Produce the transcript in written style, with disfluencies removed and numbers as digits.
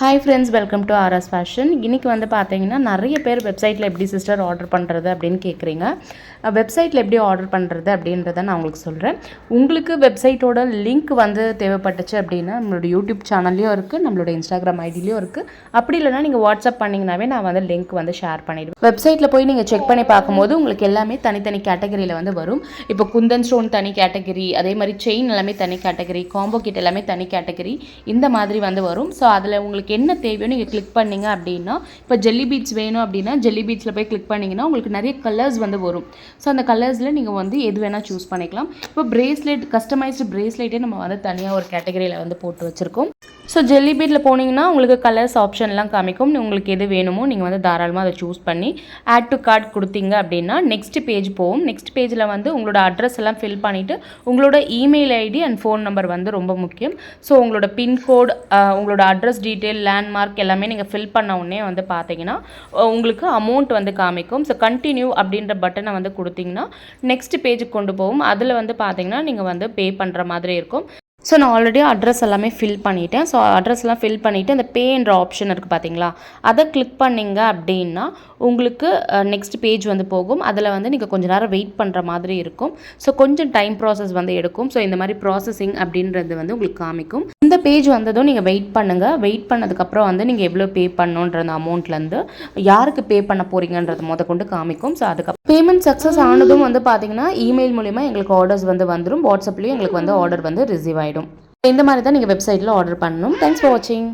Hi friends, welcome to RS fashion. இன்றைக்கி வந்து பார்த்தீங்கன்னா நிறைய பேர் வெப்சைட்டில் எப்படி சிஸ்டர் ஆர்டர் பண்ணுறது அப்படின்னு கேட்குறீங்க. வெப்சைட்டில் எப்படி ஆர்டர் பண்ணுறது அப்படின்றத நான் உங்களுக்கு சொல்கிறேன். உங்களுக்கு வெப்சைட்டோட லிங்க் வந்து தேவைப்பட்டுச்சு அப்படின்னா நம்மளோட யூடியூப் சேனல்லையும் இருக்குது, நம்மளோட இன்ஸ்டாகிராம் ஐடிலையும் இருக்குது. அப்படி இல்லைனா நீங்கள் வாட்ஸ்அப் பண்ணிங்கனாவே நான் வந்து லிங்க் வந்து ஷேர் பண்ணிவிடுவேன். வெப்சைட்டில் போய் நீங்கள் செக் பண்ணி பார்க்கும்போது உங்களுக்கு எல்லாமே தனித்தனி கேட்டகரியில் வந்து வரும். இப்போ குந்தன் ஸ்டோன் தனி கேட்டகரி, அதே மாதிரி செயின் எல்லாமே தனி கேட்டகரி, காம்போ கிட் எல்லாமே தனி கேட்டகரி, இந்த மாதிரி வந்து வரும். ஸோ அதில் உங்களுக்கு என்ன தேவையோ நீங்கள் கிளிக் பண்ணிங்க அப்படின்னா, இப்போ ஜெல்லி பீட்ஸ் வேணும் அப்படின்னா ஜெல்லி பீட்ஸில் போய் கிளிக் பண்ணிங்கன்னா உங்களுக்கு நிறைய கலர்ஸ் வந்து வரும். ஸோ அந்த கலர்ஸில் நீங்கள் வந்து எது வேணால் சூஸ் பண்ணிக்கலாம். இப்போ பிரேஸ்லெட், கஸ்டமைஸ்டு பிரேஸ்லெட்டே நம்ம வந்து தனியாக ஒரு கேட்டகரியில் வந்து போட்டு வச்சுருக்கோம். ஸோ ஜெல்லி பீட்டில் போனீங்கன்னா உங்களுக்கு கலர்ஸ் ஆப்ஷன்லாம் காமிக்கும். உங்களுக்கு எது வேணுமோ நீங்கள் வந்து தாராளமாக அதை சூஸ் பண்ணி ஆட் டு கார்ட் கொடுத்தீங்க அப்படின்னா நெக்ஸ்ட் பேஜ் போகும். நெக்ஸ்ட் பேஜில் வந்து உங்களோட அட்ரஸ் எல்லாம் ஃபில் பண்ணிவிட்டு உங்களோட email ID and phone number வந்து ரொம்ப முக்கியம். ஸோ உங்களோட பின்கோட், உங்களோட அட்ரஸ் டீட்டெயில், லேண்ட்மார்க் எல்லாமே நீங்கள் ஃபில் பண்ண உடனே வந்து பார்த்தீங்கன்னா உங்களுக்கு அமௌண்ட் வந்து காமிக்கும். ஸோ கண்டினியூ அப்படின்ற பட்டனை வந்து கொடுத்தீங்கன்னா நெக்ஸ்ட் பேஜுக்கு கொண்டு போகும். அதில் வந்து பார்த்தீங்கன்னா நீங்கள் வந்து பே பண்ணுற மாதிரி இருக்கும். ஸோ நான் ஆல்ரெடி அட்ரஸ் எல்லாமே ஃபில் பண்ணிட்டேன். ஸோ அட்ரஸ்லாம் ஃபில் பண்ணிவிட்டு அந்த பேன்ற ஆப்ஷன் இருக்குது பார்த்தீங்களா, அதை கிளிக் பண்ணிங்க அப்படின்னா உங்களுக்கு நெக்ஸ்ட் பேஜ் வந்து போகும். அதில் வந்து நீங்கள் கொஞ்சம் நேரம் வெயிட் பண்ணுற மாதிரி இருக்கும். ஸோ கொஞ்சம் டைம் ப்ராசஸ் வந்து எடுக்கும். ஸோ இந்த மாதிரி ப்ராசஸிங் அப்படின்றது வந்து உங்களுக்கு காமிக்கும். இந்த பேஜ் வந்ததும் நீங்கள் வெயிட் பண்ணுங்கள். வெயிட் பண்ணதுக்கப்புறம் வந்து நீங்கள் எவ்வளோ பே பண்ணணுன்ற அந்த அமௌண்ட்லேருந்து யாருக்கு பே பண்ண போகிறீங்கன்றது கொண்டு காமிக்கும். ஸோ அதுக்கப்புறம் பேமெண்ட் சக்ஸஸ் ஆனதும் வந்து பார்த்தீங்கன்னா இமெயில் மூலிமா எங்களுக்கு ஆர்டர்ஸ் வந்து வந்துடும். வாட்ஸ்அப்லேயும் எங்களுக்கு வந்து ஆர்டர் வந்து ரிசீவ் ஆகிடும். இந்த மாதிரி தான் நீங்கள் வெப்சைட்டில் ஆர்டர் பண்ணணும். தேங்க்ஸ் ஃபார் வாட்சிங்.